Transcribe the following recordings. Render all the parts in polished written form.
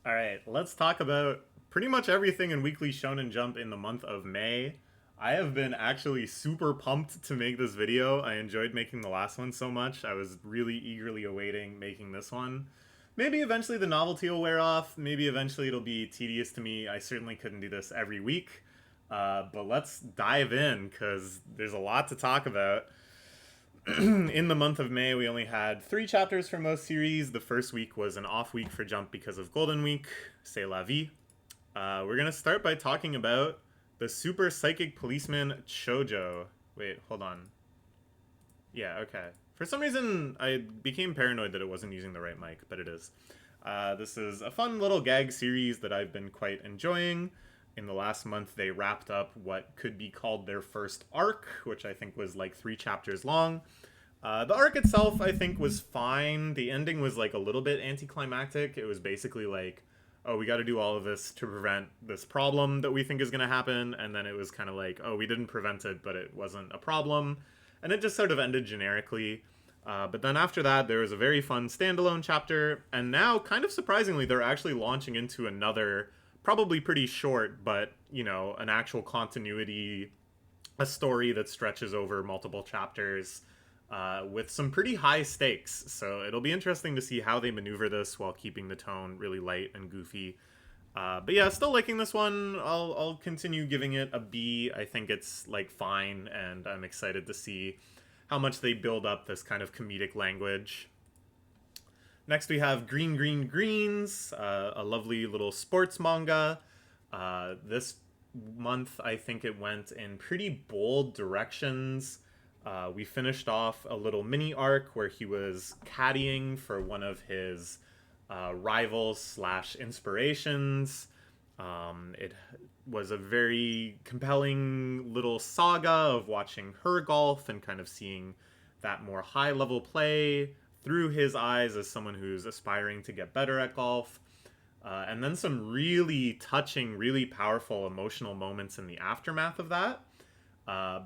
Alright, let's talk about pretty much everything in Weekly Shonen Jump in the month of May. I have been actually super pumped to make this video. I enjoyed making the last one so much. I was really eagerly awaiting making this one. Maybe eventually the novelty will wear off. Maybe eventually it'll be tedious to me. I certainly couldn't do this every week. But let's dive in, because there's a lot to talk about. In the month of May, we only had 3 chapters for most series. The first week was an off week for Jump because of Golden Week. C'est la vie. We're going to start by talking about the super psychic policeman Chojo. Wait, hold on. Yeah, okay. For some reason, I became paranoid that it wasn't using the right mic, but it is. This is a fun little gag series that I've been quite enjoying. In the last month, they wrapped up what could be called their first arc, which I think was like 3 chapters long. The arc itself, I think, was fine. The ending was like a little bit anticlimactic. It was basically like, oh, we got to do all of this to prevent this problem that we think is going to happen. And then it was kind of like, oh, we didn't prevent it, but it wasn't a problem. And it just sort of ended generically. But then after that, there was a very fun standalone chapter. And now, kind of surprisingly, they're actually launching into another, probably pretty short, but, you know, an actual continuity, a story that stretches over multiple chapters. With some pretty high stakes, so it'll be interesting to see how they maneuver this while keeping the tone really light and goofy. But yeah, still liking this one. I'll continue giving it a B. I think it's like fine, and I'm excited to see how much they build up this kind of comedic language. Next we have Green Green Greens, a lovely little sports manga. This month I think it went in pretty bold directions. We finished off a little mini arc where he was caddying for one of his rivals slash inspirations. It was a very compelling little saga of watching her golf and kind of seeing that more high level play through his eyes as someone who's aspiring to get better at golf. And then some really touching, really powerful emotional moments in the aftermath of that.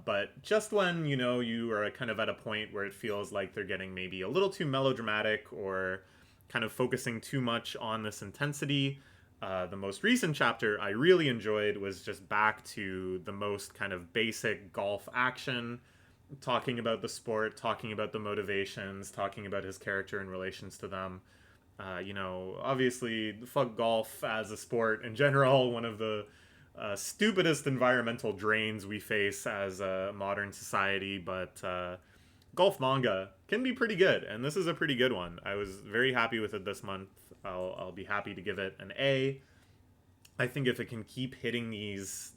But just when, you know, you are kind of at a point where it feels like they're getting maybe a little too melodramatic or kind of focusing too much on this intensity, the most recent chapter I really enjoyed was just back to the most kind of basic golf action, talking about the sport, talking about the motivations, talking about his character in relations to them. You know, obviously, fuck golf as a sport in general, one of the stupidest environmental drains we face as a modern society, but golf manga can be pretty good, and this is a pretty good one. I was very happy with it this month. I'll be happy to give it an A. I think if it can keep hitting these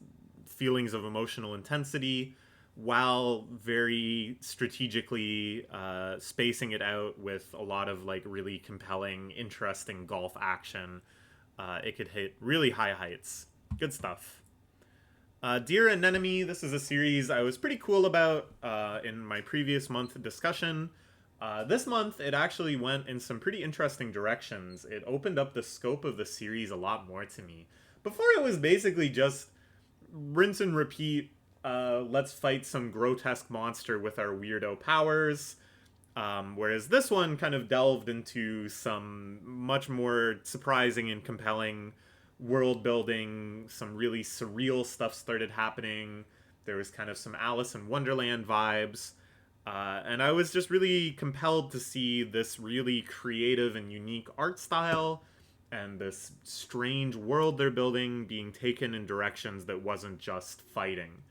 feelings of emotional intensity while very strategically spacing it out with a lot of like really compelling, interesting golf action, it could hit really high heights. Good stuff. Dear Anemone, this is a series I was pretty cool about in my previous month discussion. This month, it actually went in some pretty interesting directions. It opened up the scope of the series a lot more to me. Before, it was basically just rinse and repeat, let's fight some grotesque monster with our weirdo powers. Whereas this one kind of delved into some much more surprising and compelling world building. Some really surreal stuff started happening. There was kind of some Alice in Wonderland vibes. And I was just really compelled to see this really creative and unique art style and this strange world they're building being taken in directions that wasn't just fighting.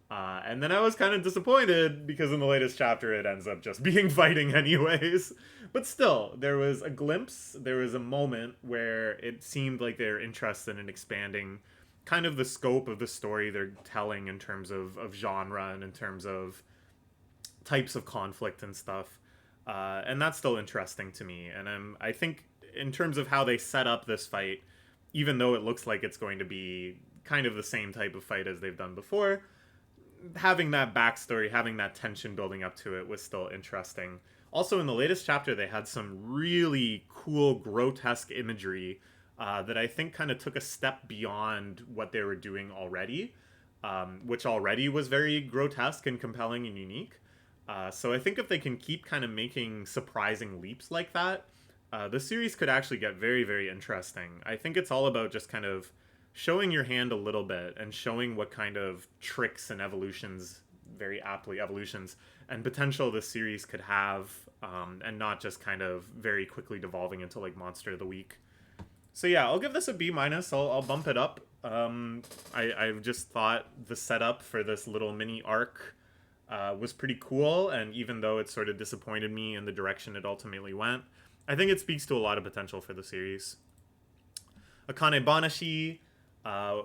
And then I was kind of disappointed because in the latest chapter it ends up just being fighting anyways. But still, there was a glimpse, there was a moment where it seemed like they're interested in expanding kind of the scope of the story they're telling in terms of genre and in terms of types of conflict and stuff. And that's still interesting to me. And I think in terms of how they set up this fight, even though it looks like it's going to be kind of the same type of fight as they've done before, having that backstory, having that tension building up to it was still interesting. Also, in the latest chapter, they had some really cool, grotesque imagery that I think kind of took a step beyond what they were doing already, which already was very grotesque and compelling and unique. So I think if they can keep kind of making surprising leaps like that, this series could actually get very, very interesting. I think it's all about just kind of showing your hand a little bit and showing what kind of tricks and evolutions, very aptly evolutions, and potential this series could have, and not just kind of very quickly devolving into like Monster of the Week. So yeah, I'll give this a B minus. I'll bump it up. I just thought the setup for this little mini arc was pretty cool, and even though it sort of disappointed me in the direction it ultimately went, I think it speaks to a lot of potential for the series. Akane-banashi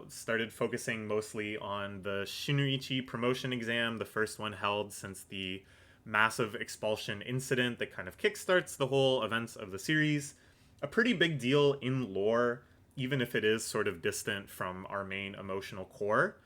started focusing mostly on the Shinuichi promotion exam, the first one held since the massive expulsion incident that kind of kickstarts the whole events of the series. A pretty big deal in lore, even if it is sort of distant from our main emotional core.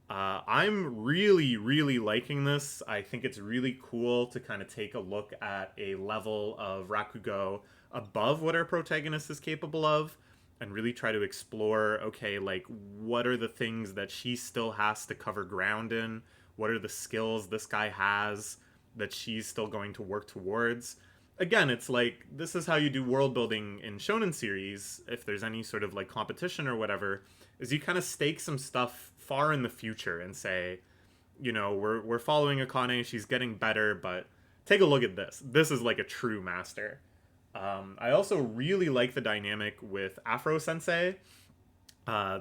I'm really, really liking this. I think it's really cool to kind of take a look at a level of Rakugo above what our protagonist is capable of and really try to explore, okay, like, what are the things that she still has to cover ground in? What are the skills this guy has that she's still going to work towards? Again, it's like, this is how you do world building in shonen series, if there's any sort of like competition or whatever, is you kind of stake some stuff far in the future and say, you know, we're following Akane, she's getting better, but take a look at this. This is like a true master. I also really like the dynamic with Afro Sensei.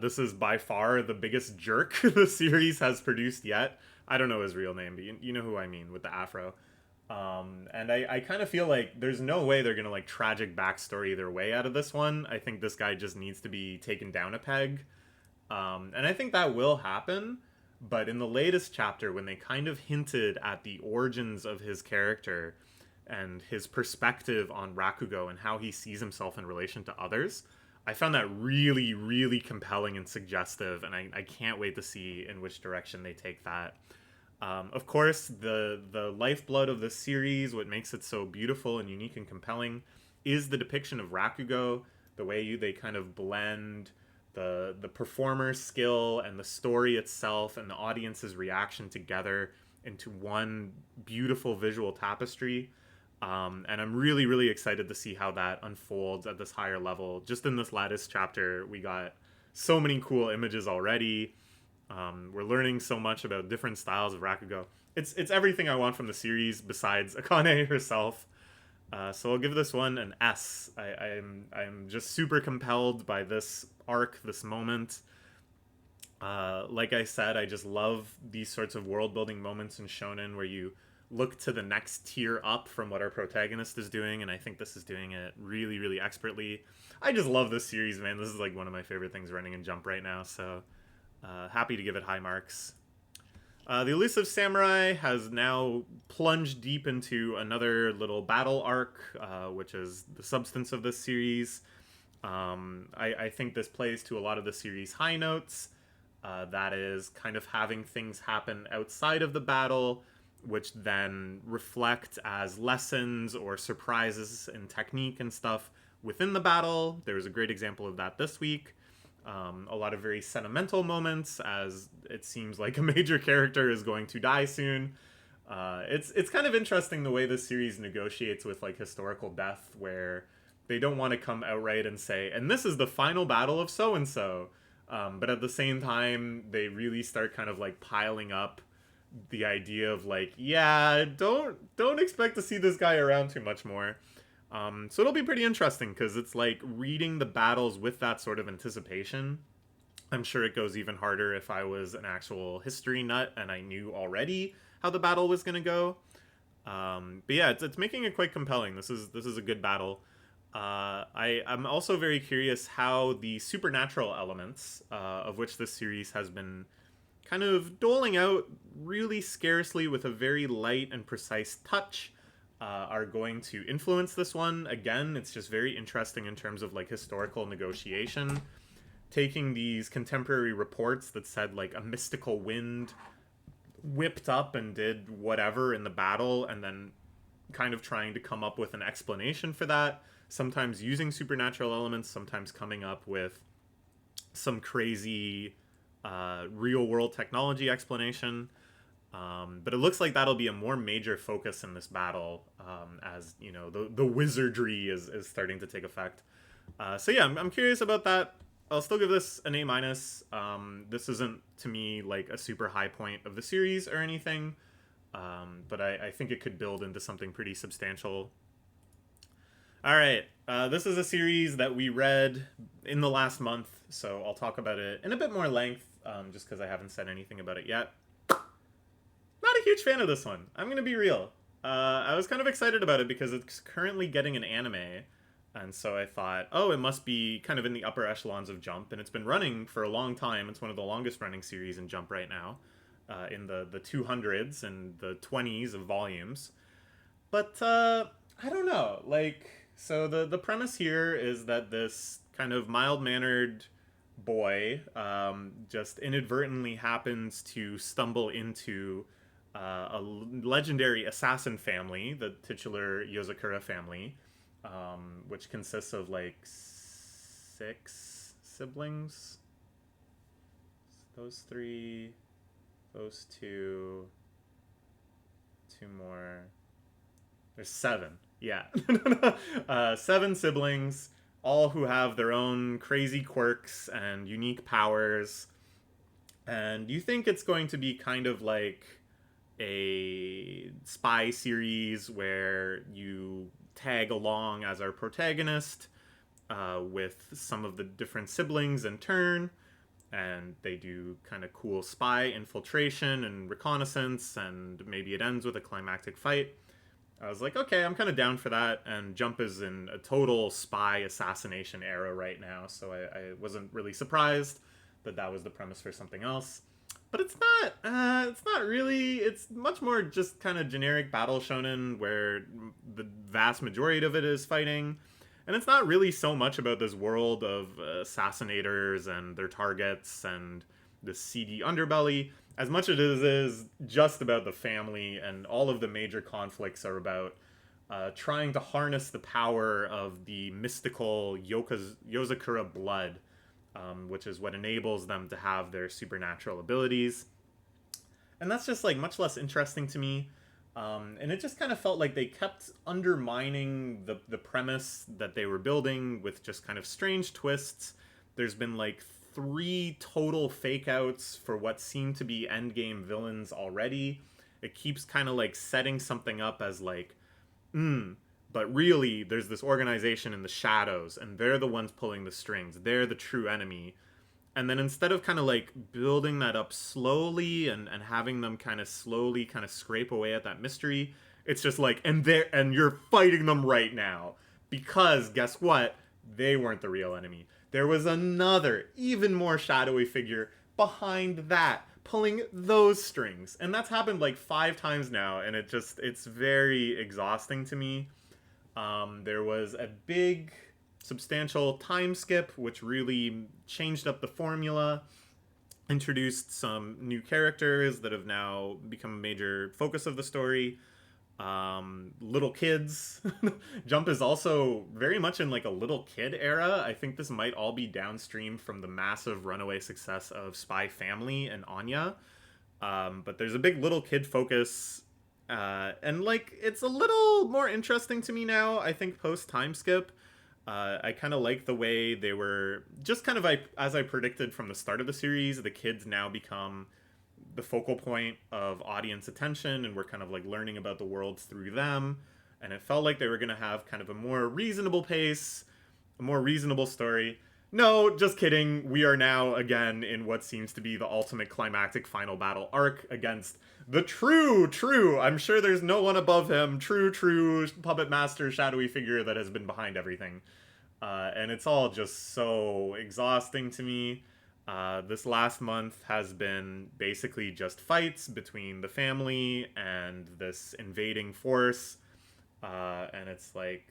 This is by far the biggest jerk the series has produced yet. I don't know his real name, but you know who I mean with the Afro. And I kind of feel like there's no way they're gonna like tragic backstory their way out of this one. I think this guy just needs to be taken down a peg. And I think that will happen, but in the latest chapter, when they kind of hinted at the origins of his character and his perspective on Rakugo and how he sees himself in relation to others, I found that really, really compelling and suggestive, and I can't wait to see in which direction they take that. Of course, the lifeblood of the series, what makes it so beautiful and unique and compelling, is the depiction of Rakugo, the way they kind of blend the performer's skill and the story itself and the audience's reaction together into one beautiful visual tapestry. And I'm really, really excited to see how that unfolds at this higher level. Just in this latest chapter, we got so many cool images already. We're learning so much about different styles of Rakugo. It's everything I want from the series besides Akane herself. So I'll give this one an S. I'm just super compelled by this arc, this moment. Like I said, I just love these sorts of world-building moments in Shonen where you look to the next tier up from what our protagonist is doing, and I think this is doing it really, really expertly. I just love this series, man. This is like one of my favorite things running in Jump right now, so happy to give it high marks. The Elusive Samurai has now plunged deep into another little battle arc, which is the substance of this series. I think this plays to a lot of the series' high notes. That is kind of having things happen outside of the battle, which then reflect as lessons or surprises in technique and stuff within the battle. There was a great example of that this week. A lot of very sentimental moments, as it seems like a major character is going to die soon. It's kind of interesting the way this series negotiates with like historical death, where they don't want to come outright and say, and this is the final battle of so-and-so. But at the same time, they really start kind of like piling up the idea of like, yeah, don't expect to see this guy around too much more. So it'll be pretty interesting because it's like reading the battles with that sort of anticipation. I'm sure it goes even harder if I was an actual history nut and I knew already how the battle was going to go. But yeah, it's making it quite compelling. This is a good battle. I'm also very curious how the supernatural elements, of which this series has been kind of doling out really scarcely with a very light and precise touch, are going to influence this one. Again, it's just very interesting in terms of like historical negotiation. Taking these contemporary reports that said like a mystical wind whipped up and did whatever in the battle, and then kind of trying to come up with an explanation for that. Sometimes using supernatural elements, sometimes coming up with some crazy real world technology explanation. But it looks like that'll be a more major focus in this battle, as you know the wizardry is starting to take effect. So yeah, I'm curious about that. I'll still give this an A minus. This isn't to me like a super high point of the series or anything, but I think it could build into something pretty substantial. All right, this is a series that we read in the last month, so I'll talk about it in a bit more length, just because I haven't said anything about it yet. Not a huge fan of this one. I'm gonna be real. I was kind of excited about it because it's currently getting an anime, and so I thought, oh, it must be kind of in the upper echelons of Jump, and it's been running for a long time. It's one of the longest running series in Jump right now, in the 200s and the 20s of volumes. But I don't know. Like, so the premise here is that this kind of mild-mannered boy just inadvertently happens to stumble into a legendary assassin family, the titular Yozakura family, which consists of like 6 siblings. Those 3, those 2, 2 more. There's 7. Yeah. 7 siblings, all who have their own crazy quirks and unique powers. And you think it's going to be kind of like a spy series where you tag along as our protagonist with some of the different siblings in turn, and they do kind of cool spy infiltration and reconnaissance, and maybe it ends with a climactic fight. I was like, okay, I'm kind of down for that, and Jump is in a total spy assassination era right now, so I wasn't really surprised that that was the premise for something else. But it's not really. It's much more just kind of generic battle shonen where the vast majority of it is fighting. And it's not really so much about this world of assassinators and their targets and the seedy underbelly, as much as it is just about the family, and all of the major conflicts are about trying to harness the power of the mystical Yozakura blood, which is what enables them to have their supernatural abilities. And that's just like much less interesting to me. And it just kind of felt like they kept undermining the premise that they were building with just kind of strange twists. There's been like 3 total fake outs for what seem to be endgame villains already. It keeps kind of like setting something up as like, but really there's this organization in the shadows, and they're the ones pulling the strings. They're the true enemy. And then instead of kind of like building that up slowly and having them kind of slowly kind of scrape away at that mystery, it's just like, and you're fighting them right now. Because guess what? They weren't the real enemy. There was another, even more shadowy figure behind that, pulling those strings. And that's happened like 5 times now, and it's very exhausting to me. There was a big, substantial time skip, which really changed up the formula, introduced some new characters that have now become a major focus of the story. Little kids. Jump is also very much in like a little kid era. I think this might all be downstream from the massive runaway success of Spy Family and Anya. But there's a big little kid focus. And like, it's a little more interesting to me now, I think, post time skip. I kind of like the way they were just kind of like, as I predicted from the start of the series, the kids now become the focal point of audience attention, and we're kind of like learning about the world through them. And it felt like they were going to have kind of a more reasonable pace, a more reasonable story. No, just kidding. We are now again in what seems to be the ultimate climactic final battle arc against the true, I'm sure there's no one above him, true puppet master shadowy figure that has been behind everything. And it's all just so exhausting to me. This last month has been basically just fights between the family and this invading force. And it's like,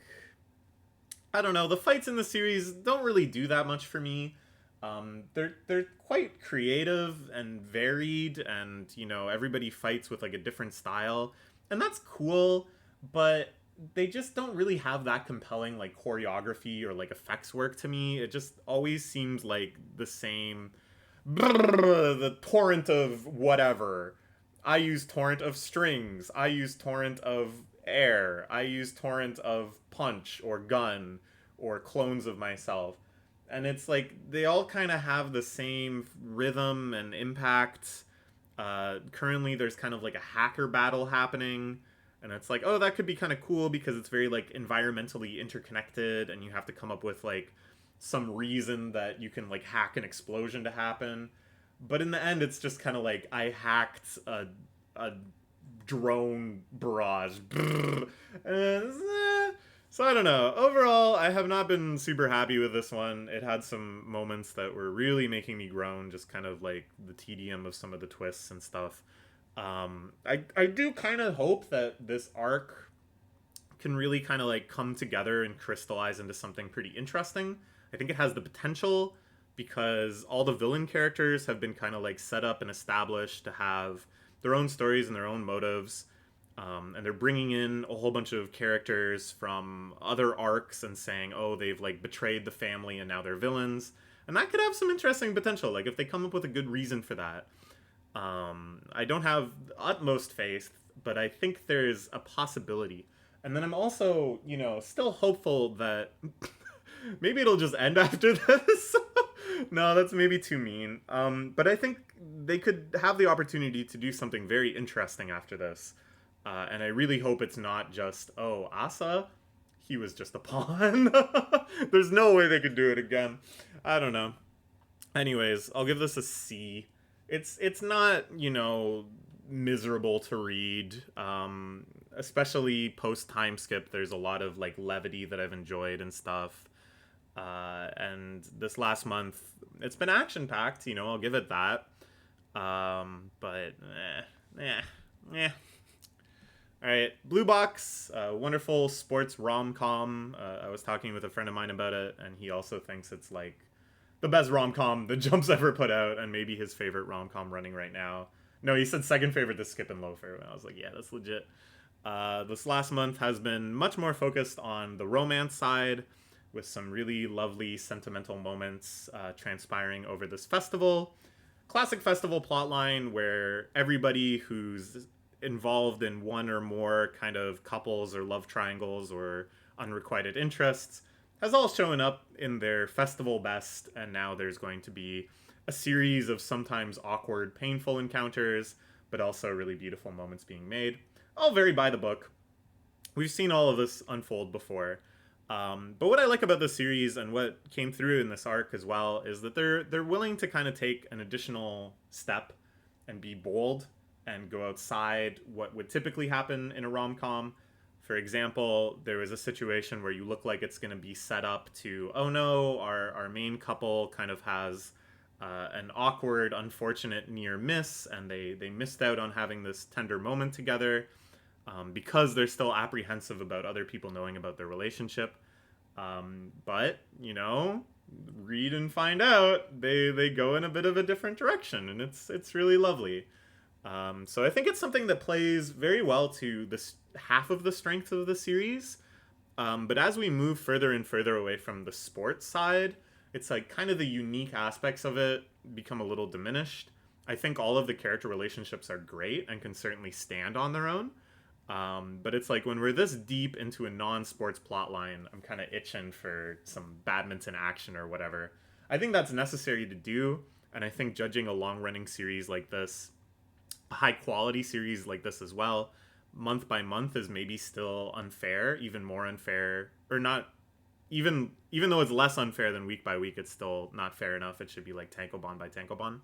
I don't know, the fights in the series don't really do that much for me. They're quite creative and varied, and you know, everybody fights with like a different style, and that's cool, but they just don't really have that compelling like choreography or like effects work to me. It just always seems like the same the torrent of whatever. I use torrent of strings, I use torrent of air, I use torrent of punch or gun or clones of myself. And it's like they all kind of have the same rhythm and impact. Currently, there's kind of like a hacker battle happening, and it's like, oh, that could be kind of cool because it's very like environmentally interconnected, and you have to come up with like some reason that you can like hack an explosion to happen. But in the end, it's just kind of like I hacked a drone barrage. So I don't know. Overall, I have not been super happy with this one. It had some moments that were really making me groan, just kind of like the tedium of some of the twists and stuff. I do kind of hope that this arc can really kind of like come together and crystallize into something pretty interesting. I think it has the potential because all the villain characters have been kind of like set up and established to have their own stories and their own motives. And they're bringing in a whole bunch of characters from other arcs and saying, oh, they've like betrayed the family and now they're villains. And that could have some interesting potential, like if they come up with a good reason for that. I don't have utmost faith, but I think there's a possibility. And then I'm also, still hopeful that maybe it'll just end after this. No, that's maybe too mean. But I think they could have the opportunity to do something very interesting after this. And I really hope it's not just, oh, Asa, he was just a pawn. There's no way they could do it again. I don't know. Anyways, I'll give this a C. It's not, miserable to read. Especially post time skip, there's a lot of like levity that I've enjoyed and stuff. And this last month, it's been action packed. I'll give it that. But All right, Blue Box, wonderful sports rom-com. I was talking with a friend of mine about it, and he also thinks it's like the best rom-com that Jump's ever put out, and maybe his favorite rom-com running right now. No, he said second favorite to Skip and Loafer, and I was like, yeah, that's legit. This last month has been much more focused on the romance side, with some really lovely sentimental moments transpiring over this festival. Classic festival plotline where everybody who's involved in one or more kind of couples or love triangles or unrequited interests has all shown up in their festival best, and now there's going to be a series of sometimes awkward, painful encounters, but also really beautiful moments being made. All very by the book. We've seen all of this unfold before. But what I like about this series and what came through in this arc as well is that they're willing to kind of take an additional step and be bold and go outside what would typically happen in a rom-com. For example, there was a situation where you look like it's going to be set up to, oh no, our main couple kind of has an awkward, unfortunate near miss, and they missed out on having this tender moment together because they're still apprehensive about other people knowing about their relationship. But, read and find out, they go in a bit of a different direction, and it's really lovely. So I think it's something that plays very well to this half of the strength of the series. But as we move further and further away from the sports side, it's like kind of the unique aspects of it become a little diminished. I think all of the character relationships are great and can certainly stand on their own. But it's like when we're this deep into a non-sports plotline, I'm kind of itching for some badminton action or whatever. I think that's necessary to do, and I think judging a long-running series like this, a high-quality series like this as well, month by month is maybe still unfair, even more unfair, or not, even though it's less unfair than week by week, it's still not fair enough. It should be like tankobon by tankobon.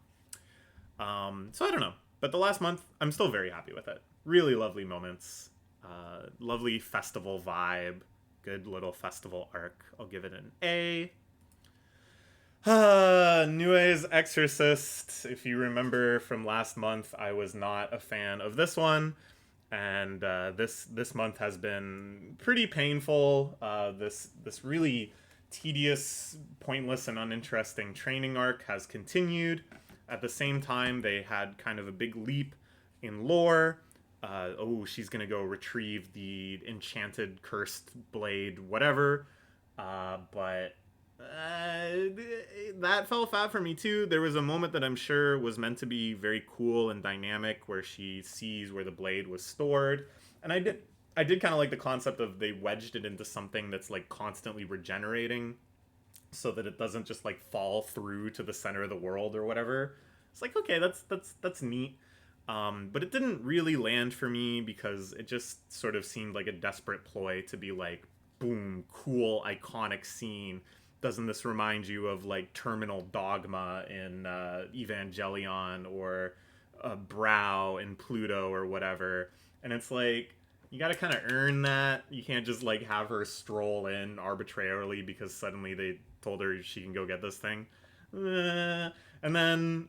So I don't know. But the last month, I'm still very happy with it. Really lovely moments. Lovely festival vibe. Good little festival arc. I'll give it an A. Nue's Exorcist. If you remember from last month, I was not a fan of this one. And this month has been pretty painful. This really tedious, pointless, and uninteresting training arc has continued. At the same time, they had kind of a big leap in lore. She's gonna go retrieve the enchanted, cursed blade, whatever. But That fell flat for me too. There was a moment that I'm sure was meant to be very cool and dynamic, where she sees where the blade was stored, and I did kind of like the concept of they wedged it into something that's like constantly regenerating, so that it doesn't just like fall through to the center of the world or whatever. It's like, okay, that's neat. But it didn't really land for me because it just sort of seemed like a desperate ploy to be like, boom, cool, iconic scene. Doesn't this remind you of like Terminal Dogma in Evangelion, or Brow in Pluto or whatever? And it's like, you gotta kind of earn that. You can't just like have her stroll in arbitrarily because suddenly they told her she can go get this thing. And then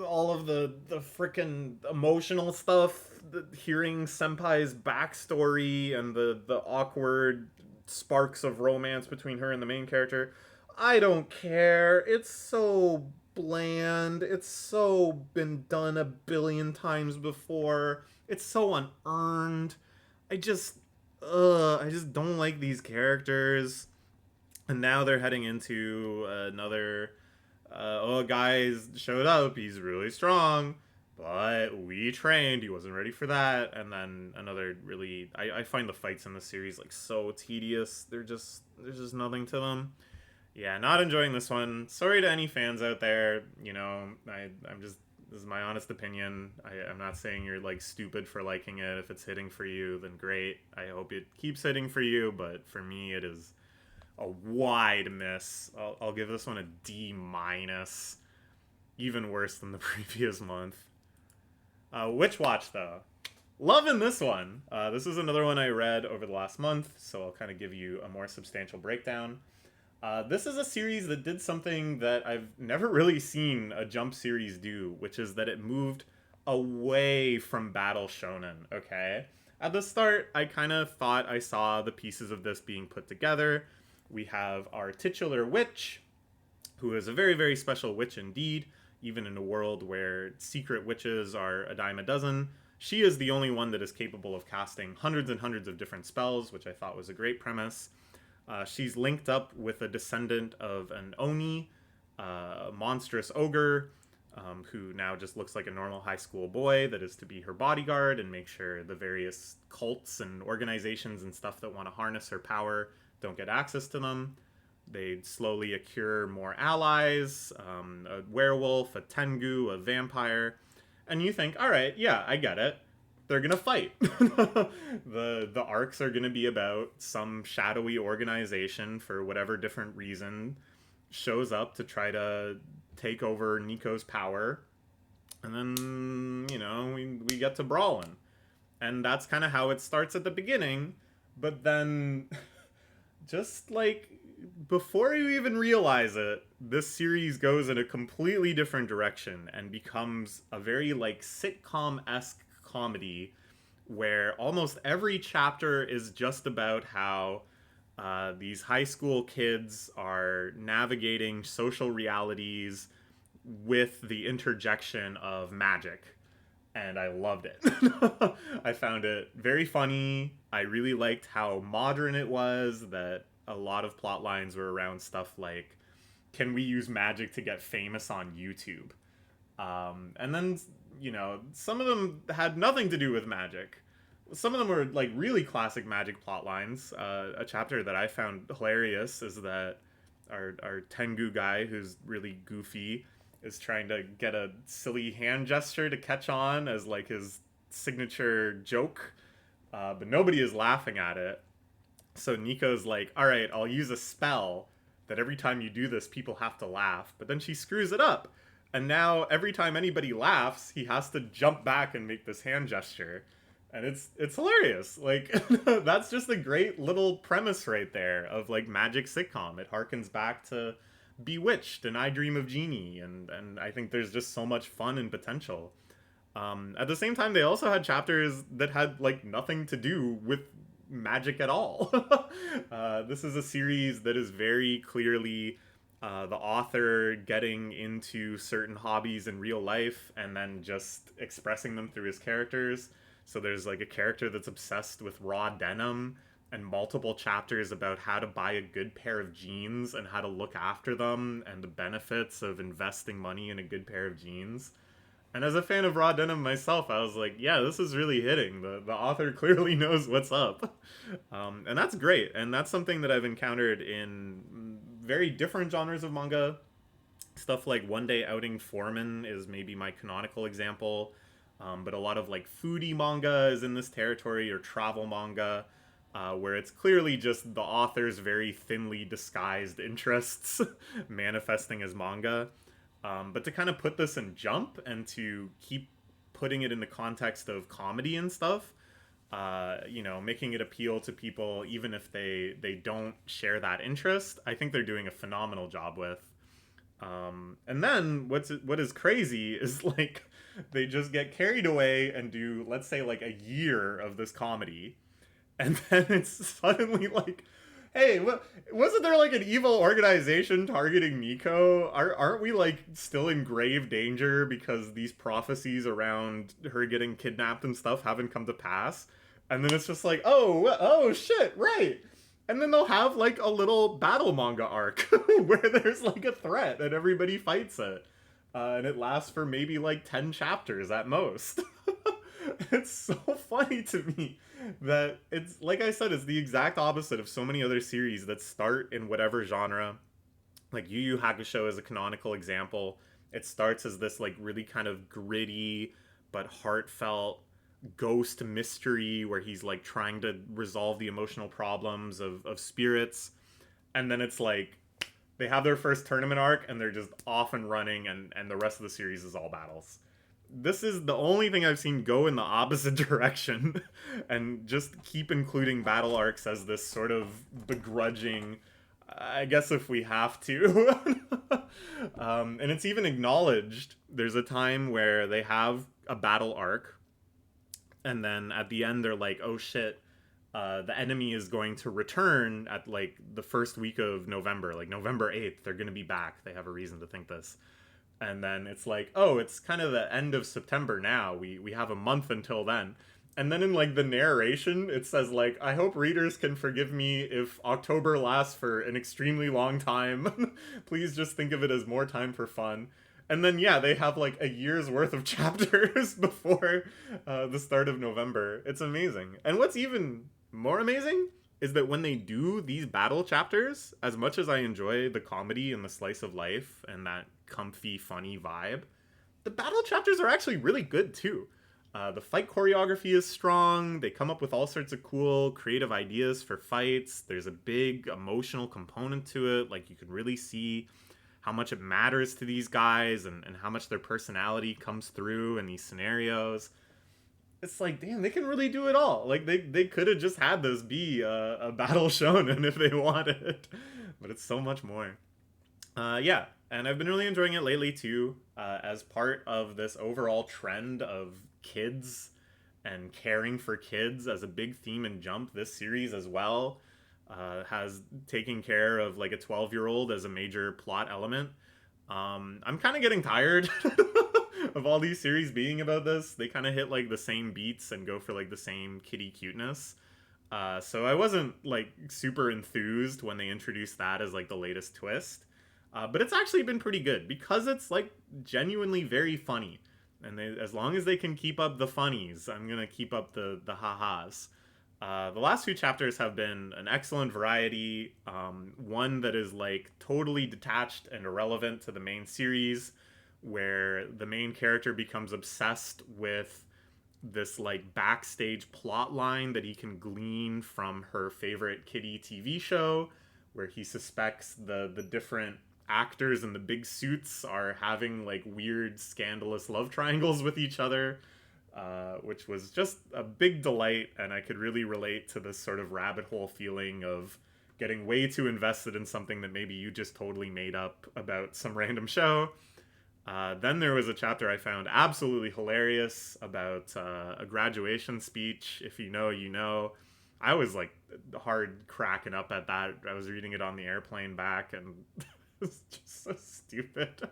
all of the freaking emotional stuff, hearing Senpai's backstory and the awkward sparks of romance between her and the main character. I don't care. It's so bland. It's so been done a billion times before. It's so unearned. I just I just don't like these characters. And now they're heading into another oh, guys showed up, he's really strong, but we trained, he wasn't ready for that. And then another really, I find the fights in the series like so tedious. There's just nothing to them. Yeah, not enjoying this one. Sorry to any fans out there. I'm just, this is my honest opinion. I'm not saying you're like stupid for liking it. If it's hitting for you, then great. I hope it keeps hitting for you, but for me it is a wide miss. I'll give this one a D minus. Even worse than the previous month. Witch Watch, though. Loving this one. This is another one I read over the last month, so I'll kind of give you a more substantial breakdown. This is a series that did something that I've never really seen a Jump series do, which is that it moved away from Battle Shonen, okay? At the start, I kind of thought I saw the pieces of this being put together. We have our titular witch, who is a very, very special witch indeed, even in a world where secret witches are a dime a dozen. She is the only one that is capable of casting hundreds and hundreds of different spells, which I thought was a great premise. She's linked up with a descendant of an Oni, a monstrous ogre, who now just looks like a normal high school boy that is to be her bodyguard and make sure the various cults and organizations and stuff that want to harness her power don't get access to them. They slowly accrue more allies, a werewolf, a tengu, a vampire, and you think, all right, yeah, I get it. They're gonna fight. The arcs are gonna be about some shadowy organization for whatever different reason shows up to try to take over Nico's power, and then we get to brawling, and that's kind of how it starts at the beginning, but then just like before you even realize it, this series goes in a completely different direction and becomes a very like sitcom-esque comedy where almost every chapter is just about how these high school kids are navigating social realities with the interjection of magic. And I loved it. I found it very funny. I really liked how modern it was, that a lot of plot lines were around stuff like, can we use magic to get famous on YouTube? And then, some of them had nothing to do with magic. Some of them were like really classic magic plot lines. A chapter that I found hilarious is that our Tengu guy, who's really goofy, is trying to get a silly hand gesture to catch on as like his signature joke, but nobody is laughing at it. So Nico's like, all right, I'll use a spell that every time you do this, people have to laugh. But then she screws it up. And now every time anybody laughs, he has to jump back and make this hand gesture. And it's hilarious. Like, that's just a great little premise right there of like magic sitcom. It harkens back to Bewitched and I Dream of Jeannie, and I think there's just so much fun and potential. At the same time, they also had chapters that had like nothing to do with magic at all. This is a series that is very clearly the author getting into certain hobbies in real life and then just expressing them through his characters. So there's like a character that's obsessed with raw denim, and multiple chapters about how to buy a good pair of jeans and how to look after them and the benefits of investing money in a good pair of jeans. And as a fan of raw denim myself, I was like, yeah, this is really hitting. The author clearly knows what's up. And that's great. And that's something that I've encountered in very different genres of manga. Stuff like One Day Outing Foreman is maybe my canonical example. But a lot of like foodie manga is in this territory, or travel manga, where it's clearly just the author's very thinly disguised interests manifesting as manga. But to kind of put this in Jump and to keep putting it in the context of comedy and stuff, making it appeal to people even if they don't share that interest, I think they're doing a phenomenal job with. And then what is crazy is like they just get carried away and do, let's say, like a year of this comedy, and then it's suddenly like, hey, wasn't there like an evil organization targeting Nico? Aren't we like still in grave danger because these prophecies around her getting kidnapped and stuff haven't come to pass? And then it's just like, oh shit, right. And then they'll have like a little battle manga arc where there's like a threat and everybody fights it. And it lasts for maybe like 10 chapters at most. It's so funny to me that it's, like I said, it's the exact opposite of so many other series that start in whatever genre. Like Yu Yu Hakusho is a canonical example. It starts as this like really kind of gritty but heartfelt ghost mystery where he's like trying to resolve the emotional problems of spirits, and then it's like they have their first tournament arc and they're just off and running, and the rest of the series is all battles. This is the only thing I've seen go in the opposite direction and just keep including battle arcs as this sort of begrudging, I guess if we have to. And it's even acknowledged. There's a time where they have a battle arc, and then at the end they're like, oh shit, the enemy is going to return at like the first week of November, like November 8th, they're going to be back. They have a reason to think this. And then it's like, oh, it's kind of the end of September now. We have a month until then. And then in like the narration, it says like, I hope readers can forgive me if October lasts for an extremely long time. Please just think of it as more time for fun. And then, yeah, they have like a year's worth of chapters before the start of November. It's amazing. And what's even more amazing is that when they do these battle chapters, as much as I enjoy the comedy and the slice of life and that comfy, funny vibe, the battle chapters are actually really good too. The fight choreography is strong. They come up with all sorts of cool, creative ideas for fights. There's a big emotional component to it. Like, you can really see how much it matters to these guys and how much their personality comes through in these scenarios. It's like, damn, they can really do it all. Like, they could have just had this be a battle shonen if they wanted. But it's so much more. Yeah, and I've been really enjoying it lately too, as part of this overall trend of kids and caring for kids as a big theme in Jump. This series as well has taken care of like a 12-year-old as a major plot element. I'm kind of getting tired of all these series being about this. They kind of hit like the same beats and go for like the same kitty cuteness. So I wasn't like super enthused when they introduced that as like the latest twist. But it's actually been pretty good because it's like genuinely very funny. And as long as they can keep up the funnies, I'm going to keep up the ha-has. The last few chapters have been an excellent variety. One that is like totally detached and irrelevant to the main series, where the main character becomes obsessed with this like backstage plot line that he can glean from her favorite kitty TV show, where he suspects the different actors in the big suits are having like weird scandalous love triangles with each other. Which was just a big delight, and I could really relate to this sort of rabbit hole feeling of getting way too invested in something that maybe you just totally made up about some random show. Then there was a chapter I found absolutely hilarious about a graduation speech. If you know, you know. I was like hard cracking up at that. I was reading it on the airplane back, and it's just so stupid.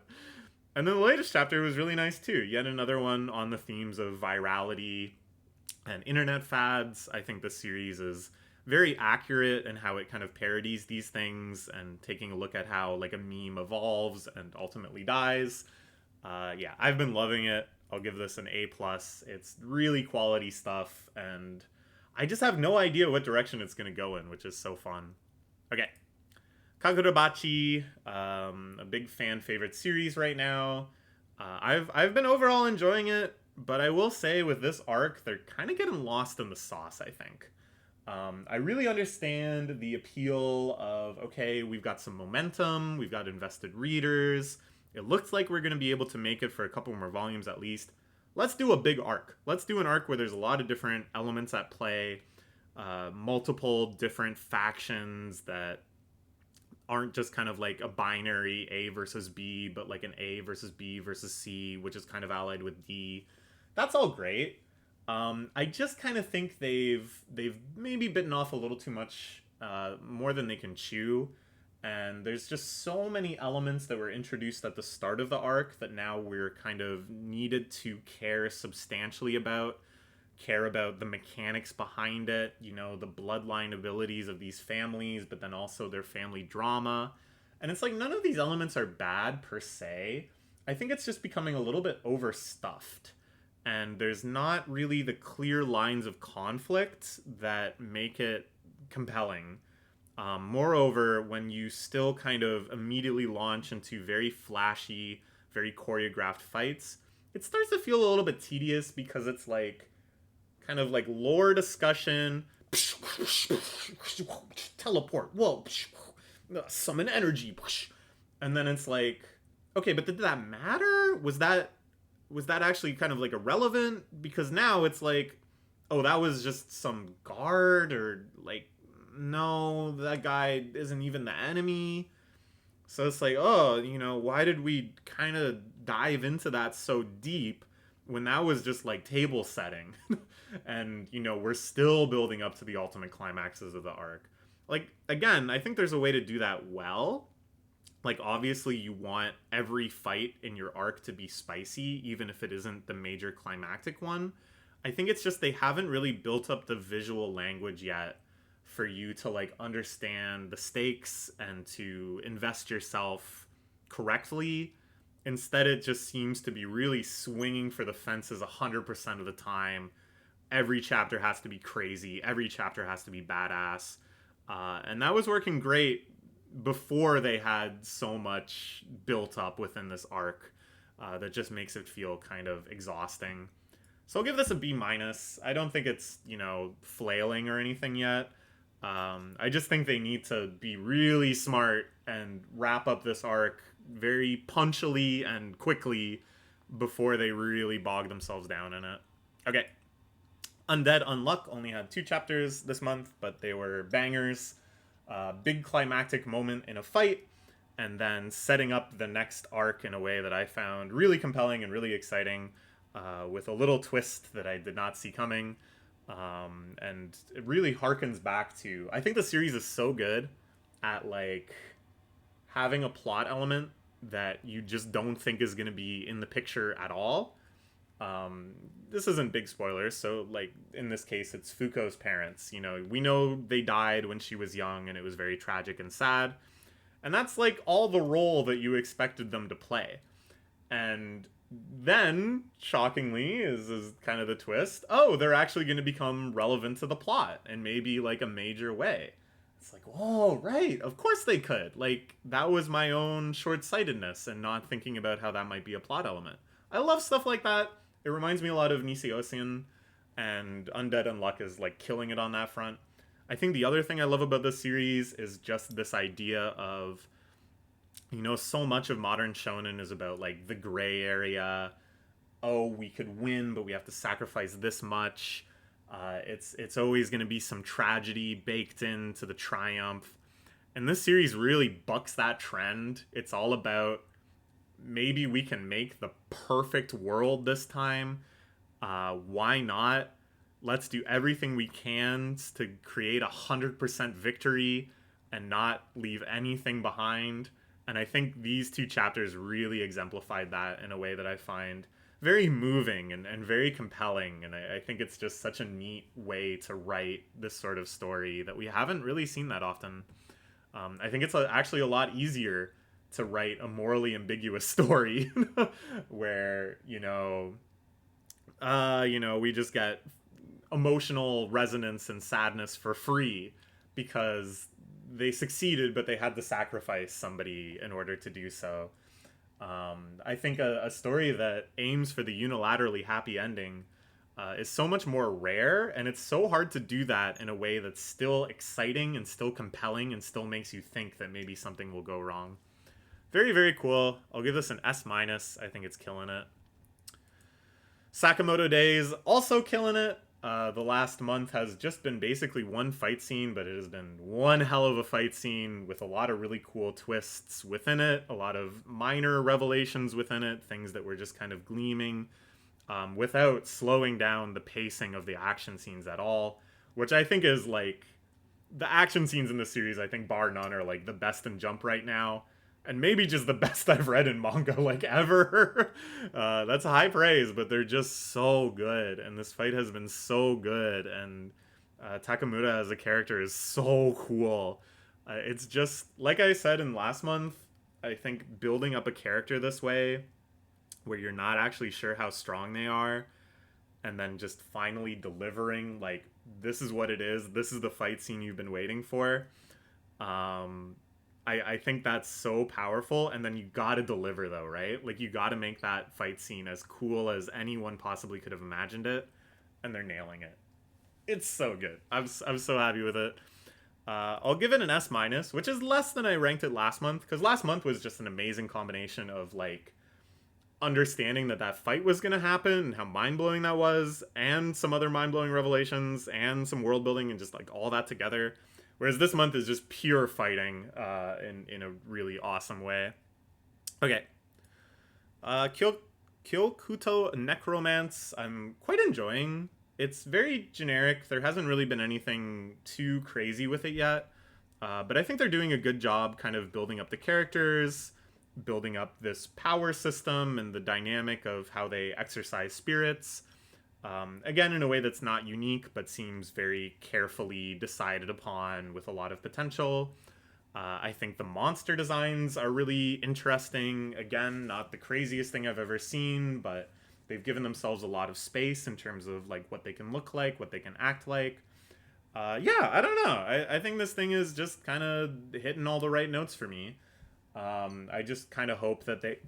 And then the latest chapter was really nice too. Yet another one on the themes of virality and internet fads. I think this series is very accurate in how it kind of parodies these things and taking a look at how like a meme evolves and ultimately dies. Yeah, I've been loving it. I'll give this an A+. It's really quality stuff, and I just have no idea what direction it's going to go in, which is so fun. Okay. Kagurabachi, a big fan favorite series right now. I've been overall enjoying it, but I will say with this arc, they're kind of getting lost in the sauce, I think. I really understand the appeal of, okay, we've got some momentum, we've got invested readers, it looks like we're going to be able to make it for a couple more volumes at least. Let's do a big arc. Let's do an arc where there's a lot of different elements at play, multiple different factions that aren't just kind of like a binary A versus B, but like an A versus B versus C, which is kind of allied with D. That's all great. I just kind of think they've maybe bitten off a little too much, more than they can chew. And there's just so many elements that were introduced at the start of the arc that now we're kind of needed to care substantially about. Care about the mechanics behind it, you know, the bloodline abilities of these families, but then also their family drama. And it's like none of these elements are bad per se. I think it's just becoming a little bit overstuffed. And there's not really the clear lines of conflict that make it compelling. Moreover, when you still kind of immediately launch into very flashy, very choreographed fights, it starts to feel a little bit tedious because it's like kind of like lore discussion, teleport, whoa, summon energy, and then it's like, okay, but did that matter? Was that actually kind of like irrelevant? Because now it's like, oh, that was just some guard, or like, no, that guy isn't even the enemy. So it's like, oh, you know, why did we kind of dive into that so deep when that was just like table setting? And, you know, we're still building up to the ultimate climaxes of the arc. Like, again, I think there's a way to do that well. Like, obviously you want every fight in your arc to be spicy, even if it isn't the major climactic one. I think it's just they haven't really built up the visual language yet for you to like understand the stakes and to invest yourself correctly. Instead, it just seems to be really swinging for the fences 100% of the time. Every chapter has to be crazy. Every chapter has to be badass. And that was working great before they had so much built up within this arc that just makes it feel kind of exhausting. So I'll give this a B-. I don't think it's, you know, flailing or anything yet. I just think they need to be really smart and wrap up this arc very punchily and quickly before they really bog themselves down in it. Okay. Undead Unluck only had 2 chapters this month, but they were bangers. Big climactic moment in a fight, and then setting up the next arc in a way that I found really compelling and really exciting, with a little twist that I did not see coming. And it really harkens back to, I think the series is so good at like having a plot element that you just don't think is going to be in the picture at all. This isn't big spoilers, so like in this case it's Fuko's parents. You know, we know they died when she was young and it was very tragic and sad, and that's like all the role that you expected them to play. And then, shockingly, is kind of the twist, oh, they're actually going to become relevant to the plot in maybe like a major way. It's like, oh, right, of course they could. Like, that was my own short-sightedness and not thinking about how that might be a plot element. I love stuff like that. It reminds me a lot of Niseosin, and Undead Unluck is like killing it on that front. I think the other thing I love about this series is just this idea of, you know, so much of modern shonen is about like the gray area. Oh, we could win, but we have to sacrifice this much. It's always going to be some tragedy baked into the triumph. And this series really bucks that trend. It's all about, maybe we can make the perfect world this time. Why not? Let's do everything we can to create 100% victory and not leave anything behind. And I think these 2 chapters really exemplified that in a way that I find very moving and very compelling. And I think it's just such a neat way to write this sort of story that we haven't really seen that often. I think it's actually a lot easier to write a morally ambiguous story where, we just get emotional resonance and sadness for free because they succeeded, but they had to sacrifice somebody in order to do so. I think a story that aims for the unilaterally happy ending is so much more rare, and it's so hard to do that in a way that's still exciting and still compelling and still makes you think that maybe something will go wrong. Very, very cool. I'll give this an S-. I think it's killing it. Sakamoto Days, also killing it. The last month has just been basically one fight scene, but it has been one hell of a fight scene with a lot of really cool twists within it, a lot of minor revelations within it, things that were just kind of gleaming, without slowing down the pacing of the action scenes at all, which I think is like, the action scenes in the series, I think bar none, are like the best in Jump right now. And maybe just the best I've read in manga, like, ever. That's high praise, but they're just so good. And this fight has been so good. And Takamura as a character is so cool. It's just, like I said in last month, I think building up a character this way, where you're not actually sure how strong they are, and then just finally delivering, like, this is what it is. This is the fight scene you've been waiting for. I think that's so powerful, and then you gotta deliver, though, right? Like, you gotta make that fight scene as cool as anyone possibly could have imagined it, and they're nailing it. It's so good. I'm so happy with it. I'll give it an S-, which is less than I ranked it last month, because last month was just an amazing combination of, like, understanding that fight was gonna happen, and how mind-blowing that was, and some other mind-blowing revelations, and some world building, and just, like, all that together. Whereas this month is just pure fighting in a really awesome way. Okay. Kyokuto Necromance, I'm quite enjoying. It's very generic. There hasn't really been anything too crazy with it yet. But I think they're doing a good job kind of building up the characters, building up this power system and the dynamic of how they exercise spirits. Again, in a way that's not unique, but seems very carefully decided upon with a lot of potential. I think the monster designs are really interesting. Again, not the craziest thing I've ever seen, but they've given themselves a lot of space in terms of like what they can look like, what they can act like. Yeah, I don't know. I think this thing is just kind of hitting all the right notes for me. I just kind of hope that they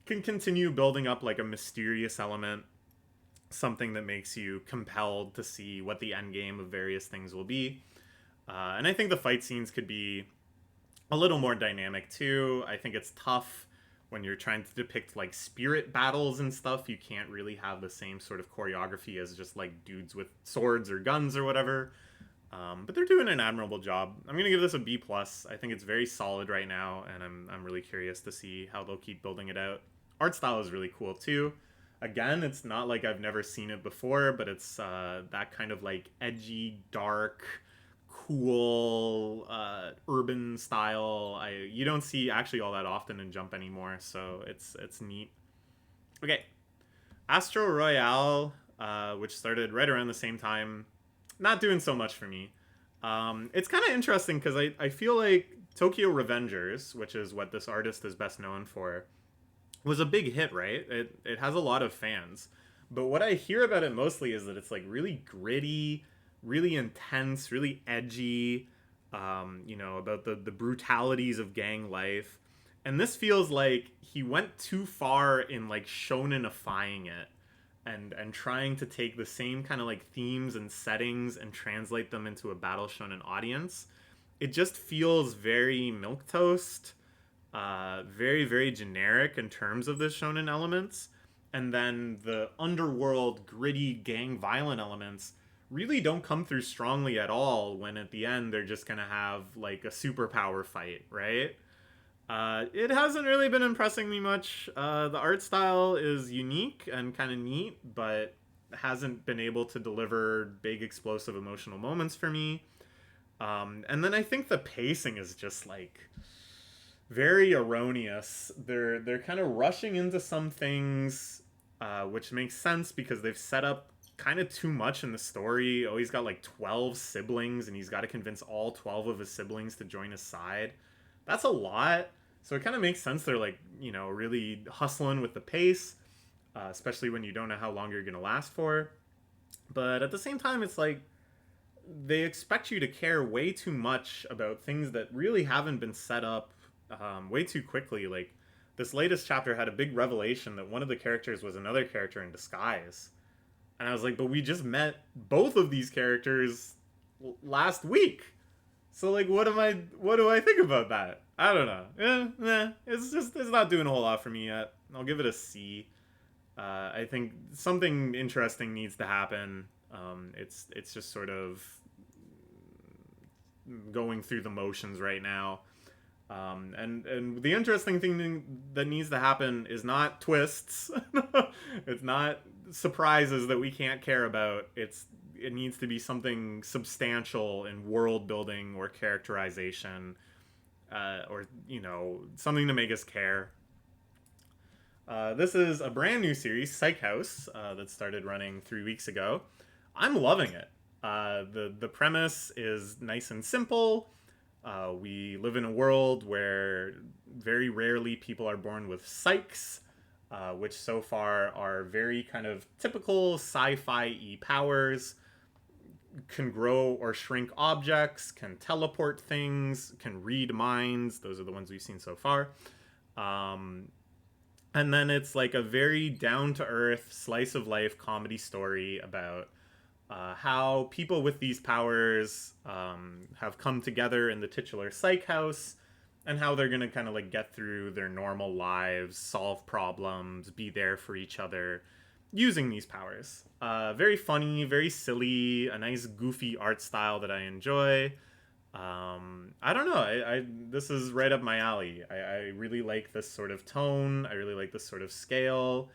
can continue building up like a mysterious element, something that makes you compelled to see what the end game of various things will be. And I think the fight scenes could be a little more dynamic too. I think it's tough when you're trying to depict like spirit battles and stuff. You can't really have the same sort of choreography as just like dudes with swords or guns or whatever. But they're doing an admirable job. I'm gonna give this a B+. I think it's very solid right now, and I'm really curious to see how they'll keep building it out. Art style is really cool too. Again, it's not like I've never seen it before, but it's that kind of like edgy, dark, cool, urban style. You don't see actually all that often in Jump anymore, so it's neat. Okay, Astro Royale, which started right around the same time, not doing so much for me. It's kind of interesting because I feel like Tokyo Revengers, which is what this artist is best known for, was a big hit, right? It has a lot of fans. But what I hear about it mostly is that it's like really gritty, really intense, really edgy, about the brutalities of gang life. And this feels like he went too far in like shonen-ifying it and trying to take the same kind of like themes and settings and translate them into a battle shonen audience. It just feels very milquetoast. Very, very generic in terms of the shonen elements. And then the underworld, gritty, gang violent elements really don't come through strongly at all when at the end they're just gonna have like a superpower fight, right? It hasn't really been impressing me much. The art style is unique and kind of neat, but hasn't been able to deliver big, explosive, emotional moments for me. And then I think the pacing is just like very erroneous. They're kind of rushing into some things. which makes sense because they've set up kind of too much in the story. Oh, he's got like 12 siblings, and he's got to convince all 12 of his siblings to join his side. That's a lot. So it kind of makes sense they're like, you know, really hustling with the pace, especially when you don't know how long you're going to last for. But at the same time, it's like they expect you to care way too much about things that really haven't been set up way too quickly. Like, this latest chapter had a big revelation that one of the characters was another character in disguise. And I was like, but we just met both of these characters last week. So, like, what do I think about that? I don't know. It's not doing a whole lot for me yet. I'll give it a C. I think something interesting needs to happen. It's just sort of going through the motions right now. And the interesting thing that needs to happen is not twists. It's not surprises that we can't care about. It needs to be something substantial in world building or characterization, or, you know, something to make us care. This is a brand new series, Psych House, that started running 3 weeks ago. I'm loving it. The premise is nice and simple. We live in a world where very rarely people are born with psychs, which so far are very kind of typical sci-fi-y powers. Can grow or shrink objects, can teleport things, can read minds. Those are the ones we've seen so far. And then it's like a very down-to-earth, slice-of-life comedy story about how people with these powers have come together in the titular Psych House, and how they're going to kind of like get through their normal lives, solve problems, be there for each other, using these powers. Very funny, very silly, a nice goofy art style that I enjoy. I don't know, this is right up my alley. I really like this sort of tone. I really like this sort of scale.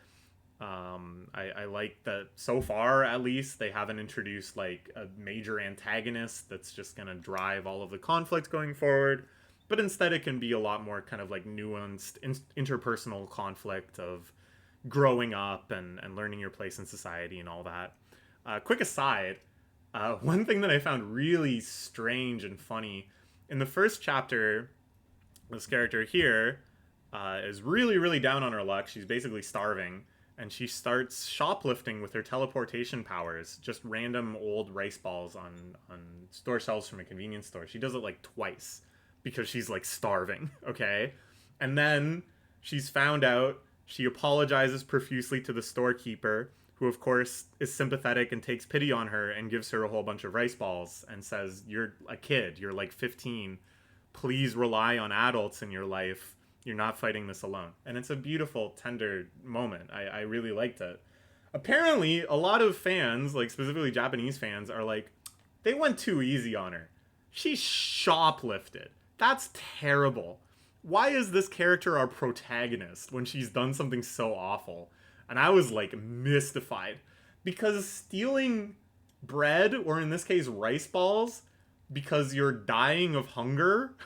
I like that so far, at least, they haven't introduced like a major antagonist that's just gonna drive all of the conflict going forward, but instead it can be a lot more kind of like nuanced interpersonal conflict of growing up and learning your place in society and all that. Quick aside, one thing that I found really strange and funny, in the first chapter, this character here is really, really down on her luck. She's basically starving, and she starts shoplifting with her teleportation powers, just random old rice balls on store shelves from a convenience store. She does it like twice because she's like starving, okay? And then she's found out. She apologizes profusely to the storekeeper, who of course is sympathetic and takes pity on her and gives her a whole bunch of rice balls and says, "You're a kid, you're like 15. Please rely on adults in your life. You're not fighting this alone." And it's a beautiful, tender moment. I really liked it. Apparently, a lot of fans, like specifically Japanese fans, are like, they went too easy on her. She shoplifted. That's terrible. Why is this character our protagonist when she's done something so awful? And I was like mystified, because stealing bread, or in this case rice balls, because you're dying of hunger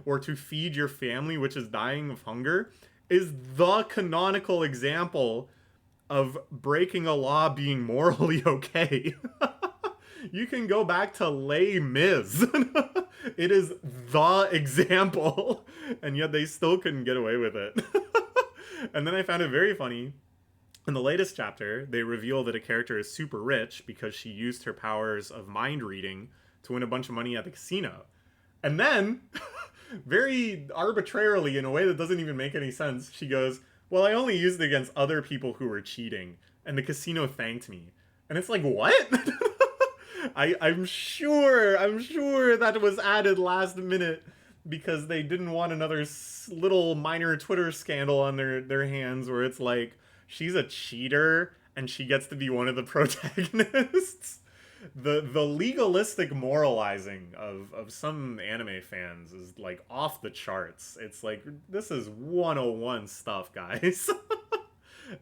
or to feed your family which is dying of hunger, is the canonical example of breaking a law being morally okay. You can go back to Les Mis. It is the example, and yet they still couldn't get away with it. And then I found it very funny. In the latest chapter, they reveal that a character is super rich because she used her powers of mind reading to win a bunch of money at the casino. And then, very arbitrarily, in a way that doesn't even make any sense, she goes, "Well, I only used it against other people who were cheating, and the casino thanked me." And it's like, what? I'm sure that was added last minute because they didn't want another little minor Twitter scandal on their hands where it's like, she's a cheater and she gets to be one of the protagonists. The legalistic moralizing of some anime fans is like off the charts. It's like, this is 101 stuff, guys.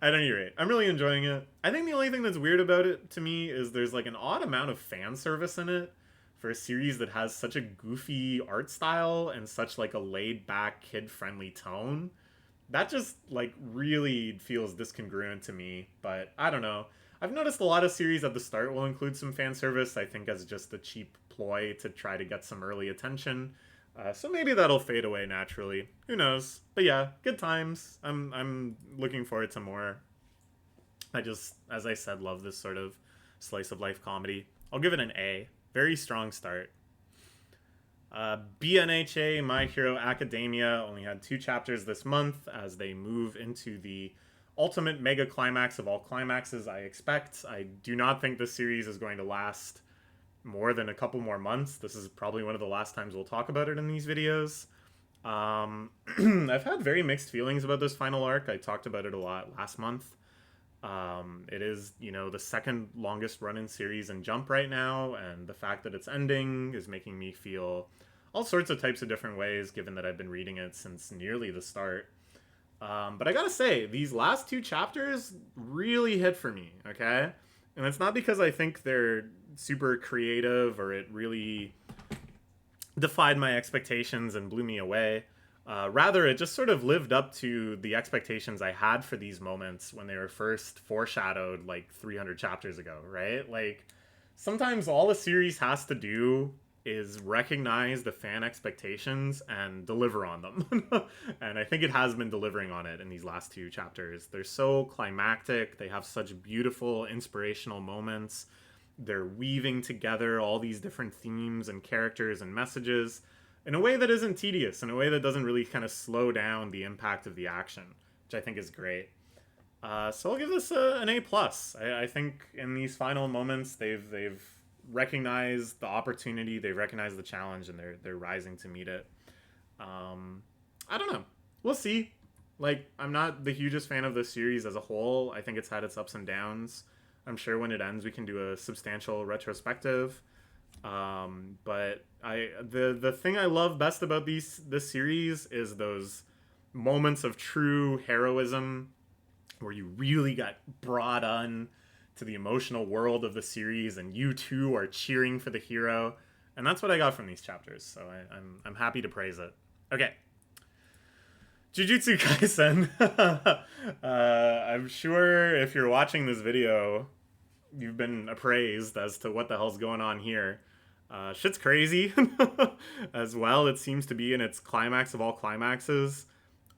At any rate, I'm really enjoying it. I think the only thing that's weird about it to me is there's like an odd amount of fan service in it for a series that has such a goofy art style and such like a laid back, kid friendly tone. that just like really feels discongruent to me. But I don't know. I've noticed a lot of series at the start will include some fan service, I think as just a cheap ploy to try to get some early attention. So maybe that'll fade away naturally. Who knows? But yeah, good times. I'm looking forward to more. I just, as I said, love this sort of slice of life comedy. I'll give it an A. Very strong start. BNHA, My Hero Academia, only had 2 chapters this month as they move into the ultimate mega climax of all climaxes, I expect. I do not think this series is going to last more than a couple more months. This is probably one of the last times we'll talk about it in these videos. I've had very mixed feelings about this final arc. I talked about it a lot last month. It is, the second longest running series in Jump right now, and the fact that it's ending is making me feel all sorts of types of different ways, given that I've been reading it since nearly the start. But I gotta say, these last 2 chapters really hit for me, okay? And it's not because I think they're super creative or it really defied my expectations and blew me away. Rather, it just sort of lived up to the expectations I had for these moments when they were first foreshadowed like 300 chapters ago, right? Like, sometimes all a series has to do is recognize the fan expectations and deliver on them. And I think it has been delivering on it in these last 2 chapters. They're so climactic. They have such beautiful, inspirational moments. They're weaving together all these different themes and characters and messages in a way that isn't tedious, in a way that doesn't really kind of slow down the impact of the action, which I think is great. So I'll give this an A+. I think in these final moments, they've recognized the opportunity, they recognize the challenge, and they're rising to meet it. I don't know. We'll see. Like, I'm not the hugest fan of this series as a whole. I think it's had its ups and downs. I'm sure when it ends, we can do a substantial retrospective. But the thing I love best about this series is those moments of true heroism where you really got brought on to the emotional world of the series and you too are cheering for the hero. And that's what I got from these chapters, so I'm happy to praise it. Okay. Jujutsu Kaisen. I'm sure if you're watching this video, you've been appraised as to what the hell's going on here. Shit's crazy. As well, it seems to be in its climax of all climaxes.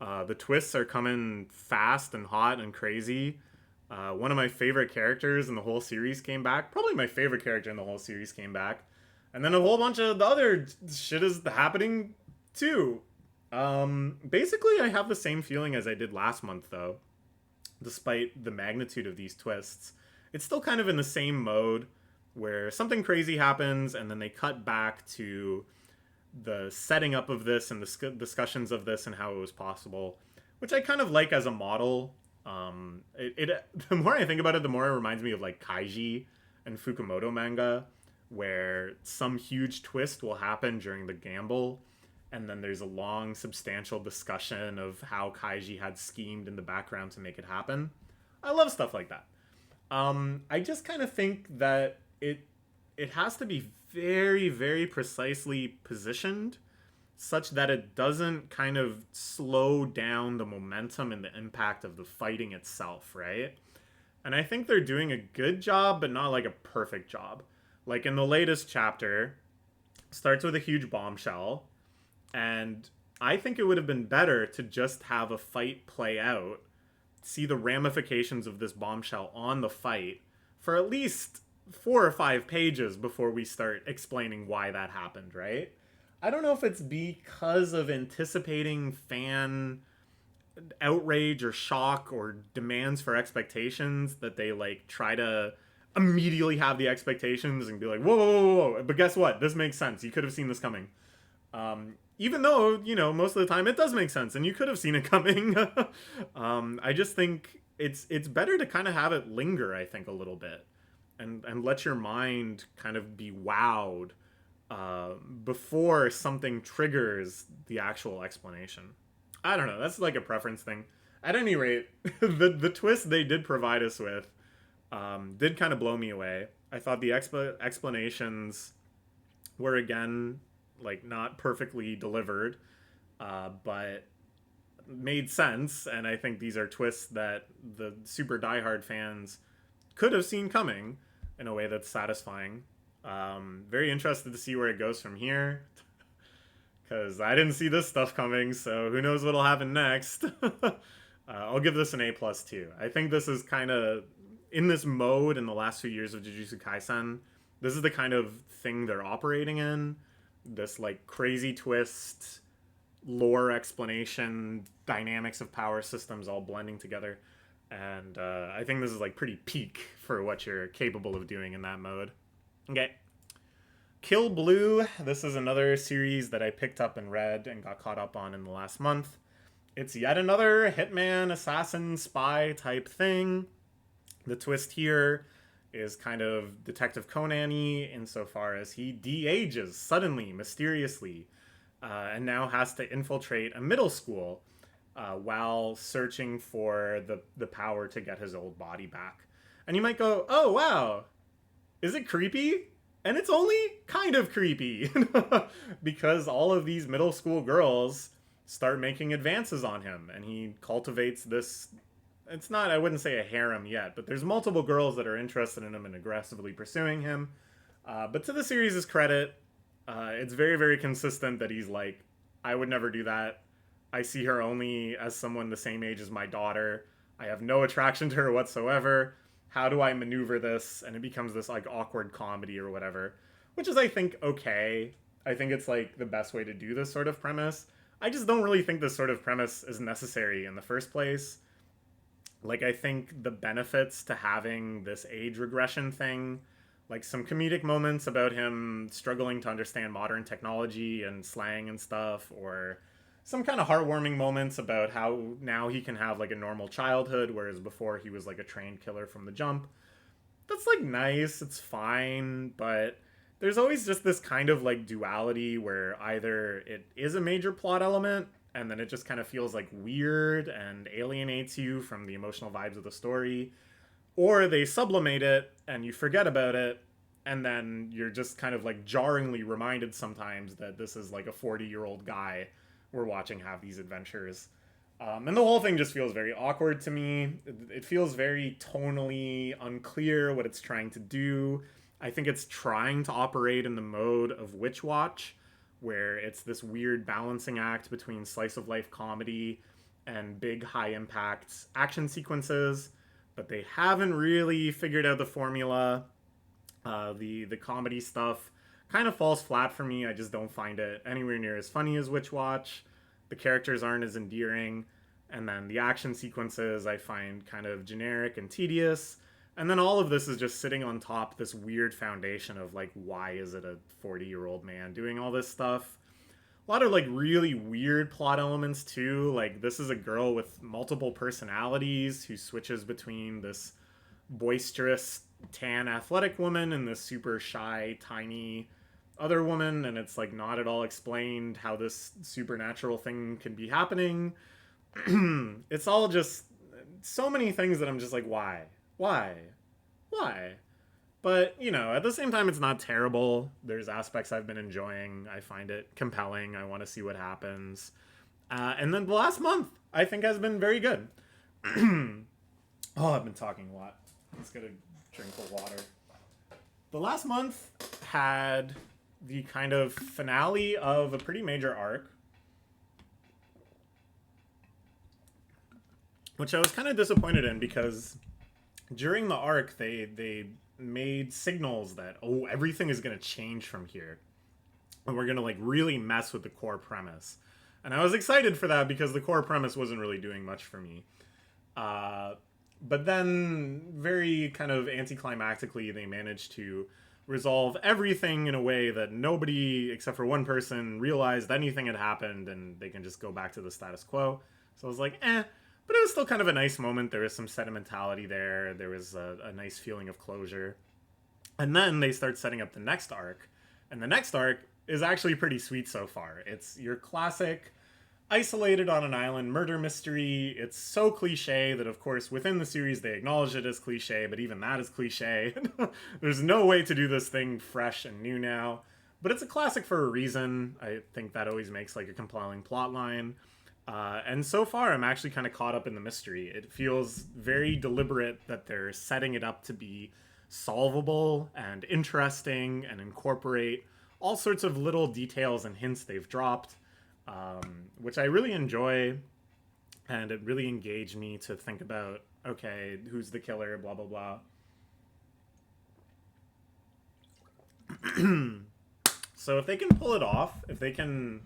The twists are coming fast and hot and crazy. One of my favorite characters in the whole series came back. Probably my favorite character in the whole series came back. And then a whole bunch of the other shit is happening too. Basically, I have the same feeling as I did last month, though. Despite the magnitude of these twists, it's still kind of in the same mode where something crazy happens and then they cut back to the setting up of this and the discussions of this and how it was possible, which I kind of like as a model. The more I think about it, the more it reminds me of like Kaiji and Fukumoto manga, where some huge twist will happen during the gamble, and then there's a long, substantial discussion of how Kaiji had schemed in the background to make it happen. I love stuff like that. I just kind of think that it has to be very, very precisely positioned such that it doesn't kind of slow down the momentum and the impact of the fighting itself, right? And I think they're doing a good job, but not like a perfect job. Like in the latest chapter, starts with a huge bombshell, and I think it would have been better to just have a fight play out, see the ramifications of this bombshell on the fight for at least 4 or 5 pages before we start explaining why that happened, right? I don't know if it's because of anticipating fan outrage or shock or demands for expectations that they like try to immediately have the expectations and be like, whoa, whoa, whoa, whoa. But guess what? This makes sense. You could have seen this coming. Even though, most of the time it does make sense and you could have seen it coming. I just think it's better to kind of have it linger, I think, a little bit. And let your mind kind of be wowed before something triggers the actual explanation. I don't know. That's like a preference thing. At any rate, the twist they did provide us with did kind of blow me away. I thought the explanations were, again, like not perfectly delivered, but made sense, and I think these are twists that the super diehard fans could have seen coming in a way that's satisfying. Very interested to see where it goes from here, because I didn't see this stuff coming, so who knows what'll happen next. I'll give this an A plus too. I think this is kind of, in this mode in the last few years of Jujutsu Kaisen, this is the kind of thing they're operating in. This like crazy twist, lore explanation, dynamics of power systems all blending together. And I think this is like pretty peak for what you're capable of doing in that mode. Okay. Kill Blue. This is another series that I picked up and read and got caught up on in the last month. It's yet another hitman, assassin, spy type thing. The twist here is kind of Detective Conan-y insofar as he de-ages suddenly, mysteriously, and now has to infiltrate a middle school while searching for the power to get his old body back. And you might go, oh, wow, is it creepy? And it's only kind of creepy because all of these middle school girls start making advances on him, and he cultivates this, it's not, I wouldn't say a harem yet, but there's multiple girls that are interested in him and aggressively pursuing him. But to the series' credit, it's very, very consistent that he's like, I would never do that. I see her only as someone the same age as my daughter. I have no attraction to her whatsoever. How do I maneuver this? And it becomes this like awkward comedy or whatever, which is, I think, okay. I think it's like the best way to do this sort of premise. I just don't really think this sort of premise is necessary in the first place. Like, I think the benefits to having this age regression thing, like some comedic moments about him struggling to understand modern technology and slang and stuff, or some kind of heartwarming moments about how now he can have like a normal childhood, whereas before he was like a trained killer from the jump. That's like nice, it's fine, but there's always just this kind of like duality where either it is a major plot element and then it just kind of feels like weird and alienates you from the emotional vibes of the story, or they sublimate it and you forget about it, and then you're just kind of like jarringly reminded sometimes that this is like a 40-year-old guy we're watching have these adventures. And the whole thing just feels very awkward to me. It feels very tonally unclear what it's trying to do. I think it's trying to operate in the mode of Witch Watch, where it's this weird balancing act between slice of life comedy and big high impact action sequences, but they haven't really figured out the formula. The comedy stuff kind of falls flat for me. I just don't find it anywhere near as funny as Witch Watch. The characters aren't as endearing, and then the action sequences I find kind of generic and tedious. And then all of this is just sitting on top this weird foundation of like, why is it a 40-year-old man doing all this stuff? A lot of like really weird plot elements too. Like, this is a girl with multiple personalities who switches between this boisterous tan athletic woman and this super shy tiny other woman, and it's like not at all explained how this supernatural thing can be happening. It's all just so many things that I'm just like, why? But, you know, at the same time, it's not terrible. There's aspects I've been enjoying. I find it compelling. I want to see what happens. And then the last month, I think, has been very good. Oh, I've been talking a lot. Let's get a drink of water. The last month had the kind of finale of a pretty major arc, which I was kind of disappointed in, because during the arc they made signals that, oh, everything is going to change from here, and we're going to like really mess with the core premise. And I was excited for that because the core premise wasn't really doing much for me. But then very kind of anticlimactically, they managed to resolve everything in a way that nobody except for one person realized anything had happened, and they can just go back to the status quo. So I was like, but it was still kind of a nice moment. There was some sentimentality there. There was a nice feeling of closure. And then they start setting up the next arc. And the next arc is actually pretty sweet so far. It's your classic isolated on an island murder mystery. It's so cliche that, of course, within the series they acknowledge it as cliche, but even that is cliche. There's no way to do this thing fresh and new now. But it's a classic for a reason. I think that always makes like a compelling plot line. And so far, I'm actually kind of caught up in the mystery. It feels very deliberate that they're setting it up to be solvable and interesting and incorporate all sorts of little details and hints they've dropped, which I really enjoy. And it really engaged me to think about, okay, who's the killer, blah, blah, blah. So if they can pull it off, if they can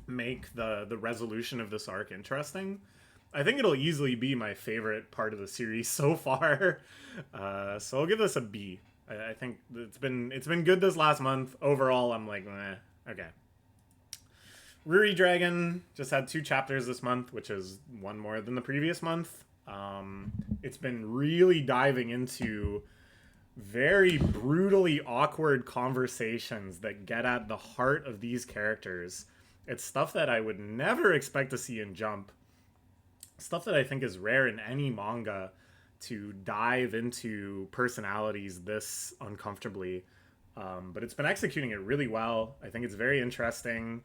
make the resolution of this arc interesting, I think it'll easily be my favorite part of the series so far. So I'll give this a B. I think it's been good this last month. Overall, I'm like, okay. RuriDragon just had 2 chapters this month, which is one more than the previous month. It's been really diving into very brutally awkward conversations that get at the heart of these characters. It's stuff that I would never expect to see in Jump. Stuff that I think is rare in any manga, to dive into personalities this uncomfortably. But it's been executing it really well. I think it's very interesting.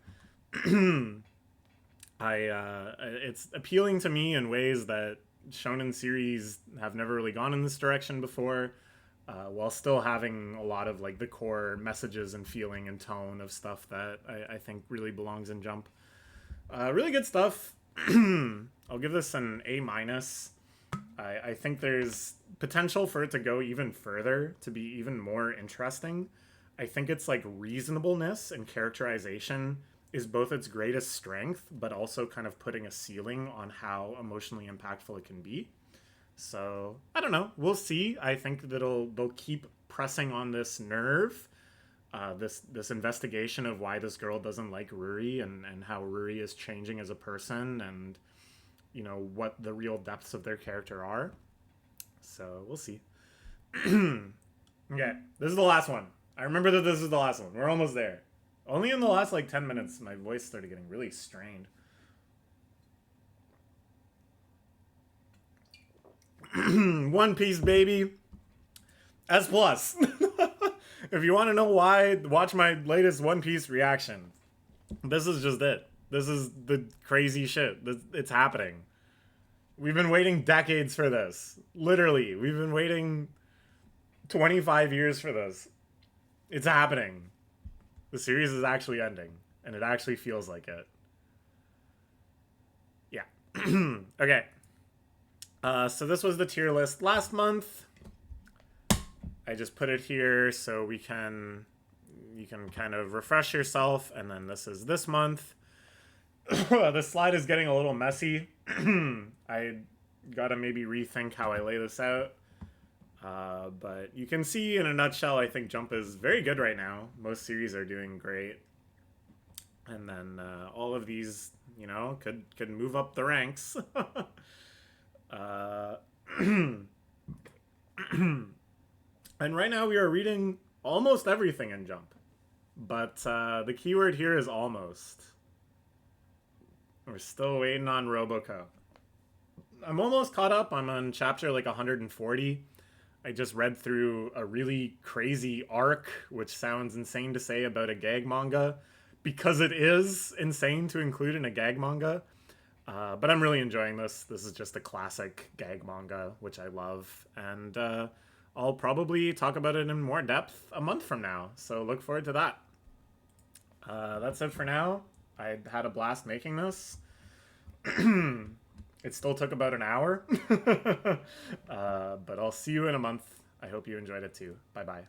It's appealing to me in ways that shonen series have never really gone in this direction before, while still having a lot of like the core messages and feeling and tone of stuff that I think really belongs in Jump. Really good stuff. I'll give this an A-. I think there's potential for it to go even further, to be even more interesting. I think it's like reasonableness and characterization is both its greatest strength, but also kind of putting a ceiling on how emotionally impactful it can be. So I don't know. We'll see. I think that they'll keep pressing on this nerve, this investigation of why this girl doesn't like Ruri, and how Ruri is changing as a person, and you know what the real depths of their character are. So we'll see. Okay, this is the last one. I remember that this is the last one. We're almost there. Only in the last like 10 minutes, my voice started getting really strained. One Piece, baby. S+. If you want to know why, watch my latest One Piece reaction. This is just it. This is the crazy shit. It's happening. We've been waiting decades for this. Literally. We've been waiting 25 years for this. It's happening. The series is actually ending, and it actually feels like it. Yeah. Okay. So this was the tier list last month. I just put it here so you can kind of refresh yourself, and then this is this month. The slide is getting a little messy. I gotta maybe rethink how I lay this out. But you can see in a nutshell, I think Jump is very good right now. Most series are doing great. And then all of these, you know, could move up the ranks. And right now we are reading almost everything in Jump. But the keyword here is almost. We're still waiting on Roboco. I'm almost caught up. I'm on chapter like 140. I just read through a really crazy arc, which sounds insane to say about a gag manga, because it is insane to include in a gag manga. But I'm really enjoying this. This is just a classic gag manga, which I love. And I'll probably talk about it in more depth a month from now. So look forward to that. That's it for now. I had a blast making this. It still took about an hour. But I'll see you in a month. I hope you enjoyed it too. Bye-bye.